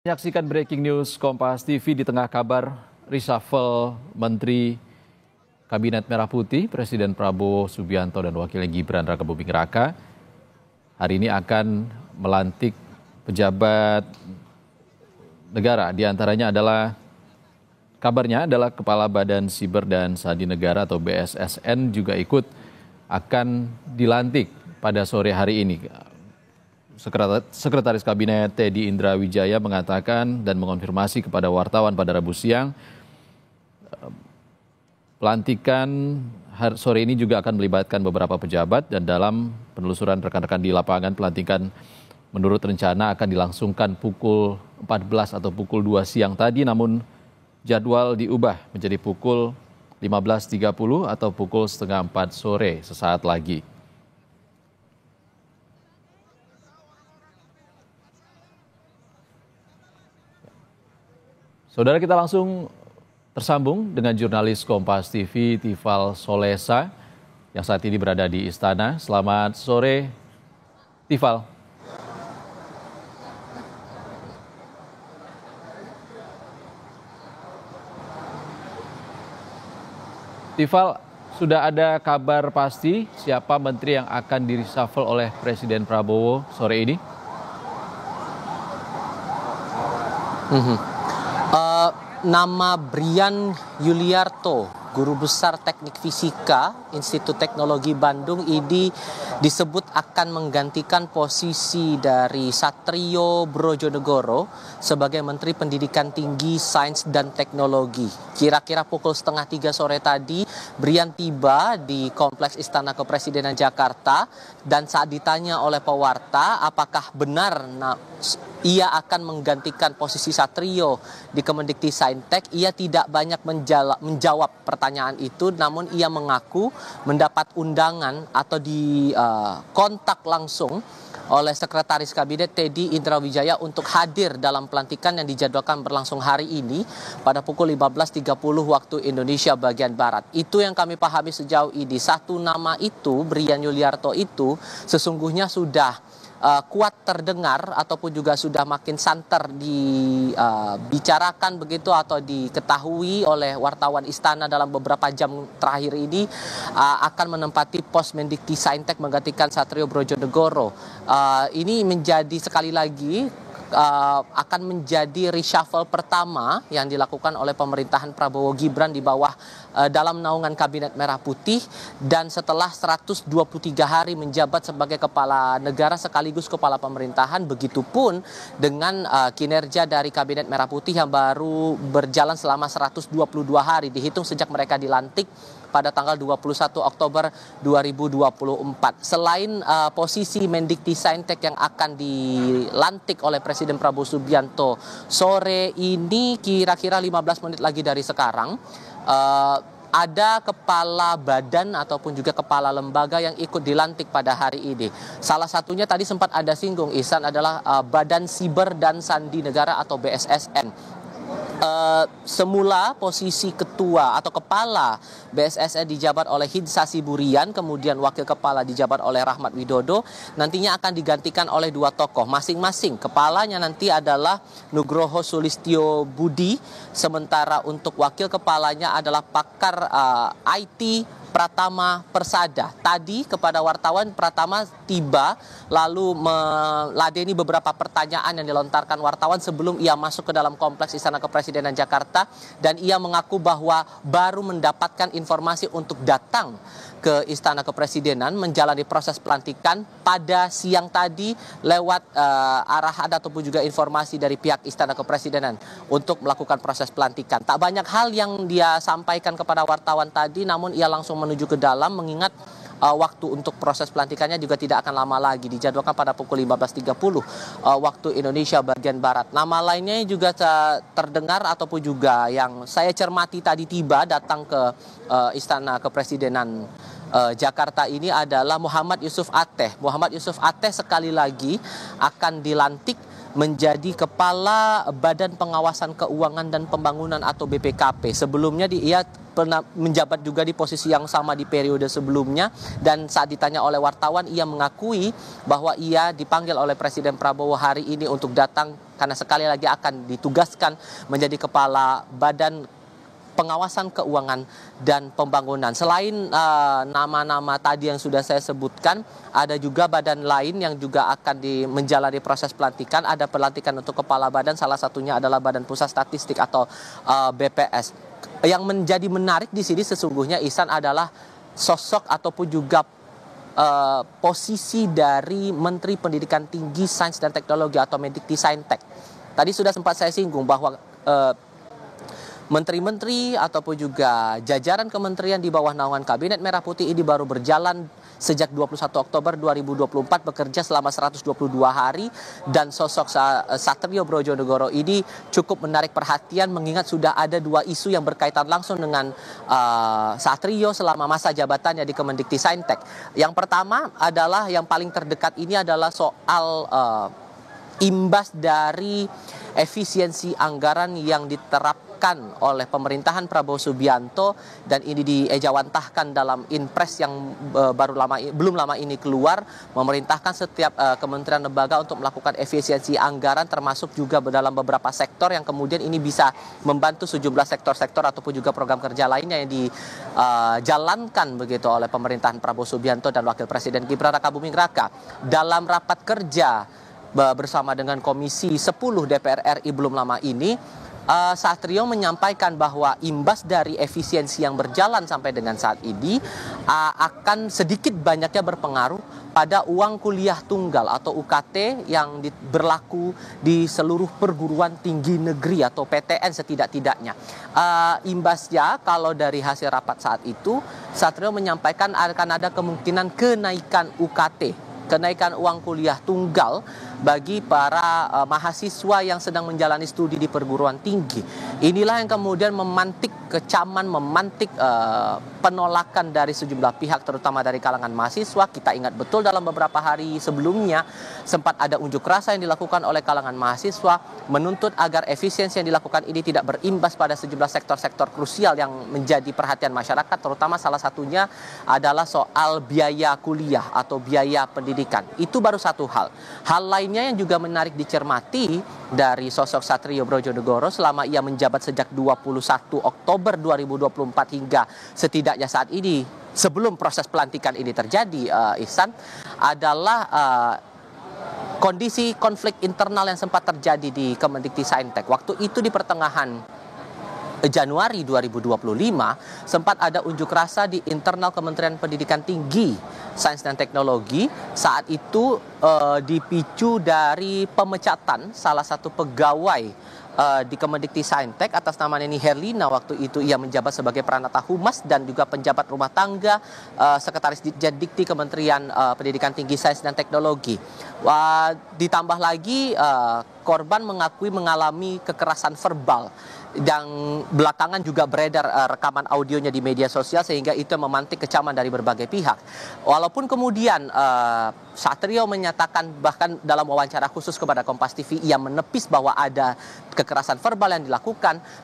Menyaksikan breaking news Kompas TV di tengah kabar reshuffle Menteri Kabinet Merah Putih, Presiden Prabowo Subianto dan Wakilnya Gibran Rakabuming Raka hari ini akan melantik pejabat negara. Di antaranya adalah kabarnya adalah Kepala Badan Siber dan Sandi Negara atau BSSN juga ikut akan dilantik pada sore hari ini. Sekretaris Kabinet Teddy Indra Wijaya mengatakan dan mengonfirmasi kepada wartawan pada Rabu siang, pelantikan sore ini juga akan melibatkan beberapa pejabat dan dalam penelusuran rekan-rekan di lapangan pelantikan menurut rencana akan dilangsungkan pukul 14 atau pukul 2 siang tadi, namun jadwal diubah menjadi pukul 15.30 atau pukul setengah 4 sore sesaat lagi. Saudara, kita langsung tersambung dengan jurnalis Kompas TV Tifal Solesa yang saat ini berada di Istana. Selamat sore, Tifal. Tifal, sudah ada kabar pasti siapa menteri yang akan di-reshuffle oleh Presiden Prabowo sore ini? Nama Brian Yuliarto, Guru Besar Teknik Fisika Institut Teknologi Bandung, ini disebut akan menggantikan posisi dari Satrio Brojonegoro sebagai Menteri Pendidikan Tinggi, Sains dan Teknologi. Kira-kira pukul 2:30 sore tadi, Brian tiba di Kompleks Istana Kepresidenan Jakarta dan saat ditanya oleh pewarta apakah benar ia akan menggantikan posisi Satrio di Kemendikti-Saintek, ia tidak banyak menjawab pertanyaan itu, namun ia mengaku mendapat undangan atau dikontak langsung oleh Sekretaris Kabinet Teddy Indra Wijaya untuk hadir dalam pelantikan yang dijadwalkan berlangsung hari ini pada pukul 15.30 waktu Indonesia bagian Barat. Itu yang kami pahami sejauh ini. Satu nama itu, Brian Yuliarto itu, sesungguhnya sudah kuat terdengar ataupun juga sudah makin santer dibicarakan begitu atau diketahui oleh wartawan Istana dalam beberapa jam terakhir ini akan menempati pos Mendikti Saintek menggantikan Satrio Brojonegoro. Ini menjadi sekali lagi akan menjadi reshuffle pertama yang dilakukan oleh pemerintahan Prabowo Gibran di bawah dalam naungan Kabinet Merah Putih, dan setelah 123 hari menjabat sebagai kepala negara sekaligus kepala pemerintahan, begitupun dengan kinerja dari Kabinet Merah Putih yang baru berjalan selama 122 hari dihitung sejak mereka dilantik pada tanggal 21 Oktober 2024. Selain posisi Mendikti Saintek yang akan dilantik oleh Presiden Prabowo Subianto sore ini, kira-kira 15 menit lagi dari sekarang, ada kepala badan ataupun juga kepala lembaga yang ikut dilantik pada hari ini. Salah satunya tadi sempat ada singgung Ihsan adalah Badan Siber dan Sandi Negara atau BSSN. Semula posisi ketua atau kepala BSSN dijabat oleh Hinsa Siburian, kemudian wakil kepala dijabat oleh Rahmat Widodo. Nantinya akan digantikan oleh dua tokoh masing-masing. Kepalanya nanti adalah Nugroho Sulistyo Budi, sementara untuk wakil kepalanya adalah pakar IT Pratama Persada. Tadi kepada wartawan Pratama tiba lalu meladeni beberapa pertanyaan yang dilontarkan wartawan sebelum ia masuk ke dalam Kompleks Istana Kepresidenan Jakarta, dan ia mengaku bahwa baru mendapatkan informasi untuk datang ke Istana Kepresidenan menjalani proses pelantikan pada siang tadi lewat arahan ataupun juga informasi dari pihak Istana Kepresidenan untuk melakukan proses pelantikan. Tak banyak hal yang dia sampaikan kepada wartawan tadi, namun ia langsung menuju ke dalam mengingat waktu untuk proses pelantikannya juga tidak akan lama lagi, dijadwalkan pada pukul 15.30 waktu Indonesia bagian Barat. Nama lainnya juga terdengar ataupun juga yang saya cermati tadi tiba datang ke Istana Kepresidenan Jakarta ini adalah Muhammad Yusuf Atteh. Muhammad Yusuf Atteh sekali lagi akan dilantik menjadi Kepala Badan Pengawasan Keuangan dan Pembangunan atau BPKP. Sebelumnya ia pernah menjabat juga di posisi yang sama di periode sebelumnya, dan saat ditanya oleh wartawan ia mengakui bahwa ia dipanggil oleh Presiden Prabowo hari ini untuk datang karena sekali lagi akan ditugaskan menjadi Kepala Badan Pengawasan Keuangan dan Pembangunan. Selain nama-nama tadi yang sudah saya sebutkan, ada juga badan lain yang juga akan menjalani proses pelantikan. Ada pelantikan untuk kepala badan, salah satunya adalah Badan Pusat Statistik atau BPS. Yang menjadi menarik di sini sesungguhnya, Ihsan, adalah sosok ataupun juga posisi dari Menteri Pendidikan Tinggi, Sains dan Teknologi atau Mendikti-Saintek. Tadi sudah sempat saya singgung bahwa menteri-menteri ataupun juga jajaran kementerian di bawah naungan Kabinet Merah Putih ini baru berjalan sejak 21 Oktober 2024, bekerja selama 122 hari, dan sosok Satrio Brodjonegoro ini cukup menarik perhatian mengingat sudah ada dua isu yang berkaitan langsung dengan Satrio selama masa jabatannya di Kemendikti-Saintek. Yang pertama adalah yang paling terdekat ini adalah soal imbas dari efisiensi anggaran yang diterapkan oleh pemerintahan Prabowo Subianto, dan ini diejawantahkan dalam Inpres yang belum lama ini keluar, memerintahkan setiap kementerian lembaga untuk melakukan efisiensi anggaran, termasuk juga dalam beberapa sektor yang kemudian ini bisa membantu sejumlah sektor-sektor ataupun juga program kerja lainnya yang dijalankan begitu oleh pemerintahan Prabowo Subianto dan Wakil Presiden Gibran Rakabuming Raka. Dalam rapat kerja bersama dengan Komisi 10 DPR RI belum lama ini, Satrio menyampaikan bahwa imbas dari efisiensi yang berjalan sampai dengan saat ini akan sedikit banyaknya berpengaruh pada uang kuliah tunggal atau UKT yang berlaku di seluruh perguruan tinggi negeri atau PTN setidak-tidaknya. Imbasnya kalau dari hasil rapat saat itu, Satrio menyampaikan akan ada kemungkinan kenaikan UKT, kenaikan uang kuliah tunggal bagi para mahasiswa yang sedang menjalani studi di perguruan tinggi. Inilah yang kemudian memantik kecaman, memantik penolakan dari sejumlah pihak, terutama dari kalangan mahasiswa. Kita ingat betul dalam beberapa hari sebelumnya sempat ada unjuk rasa yang dilakukan oleh kalangan mahasiswa menuntut agar efisiensi yang dilakukan ini tidak berimbas pada sejumlah sektor-sektor krusial yang menjadi perhatian masyarakat, terutama salah satunya adalah soal biaya kuliah atau biaya pendidikan. Itu baru satu hal. Hal lainnya yang juga menarik dicermati dari sosok Satrio Brodjonegoro selama ia menjabat sejak 21 Oktober 2024 hingga setidaknya saat ini sebelum proses pelantikan ini terjadi, Ihsan, adalah kondisi konflik internal yang sempat terjadi di Kemendikti-Saintek. Waktu itu di pertengahan Januari 2025 sempat ada unjuk rasa di internal Kementerian Pendidikan Tinggi, Sains dan Teknologi. Saat itu dipicu dari pemecatan salah satu pegawai di Kemendikti-Saintek atas nama Neni Herlina. Waktu itu ia menjabat sebagai Pranata Humas dan juga penjabat rumah tangga, Sekretaris Ditjen Kementerian Pendidikan Tinggi, Sains dan Teknologi. Ditambah lagi korban mengakui mengalami kekerasan verbal, yang belakangan juga beredar rekaman audionya di media sosial, sehingga itu memantik kecaman dari berbagai pihak. Walaupun kemudian Satrio menyatakan bahkan dalam wawancara khusus kepada Kompas TV ia menepis bahwa ada kekerasan verbal yang dilakukan,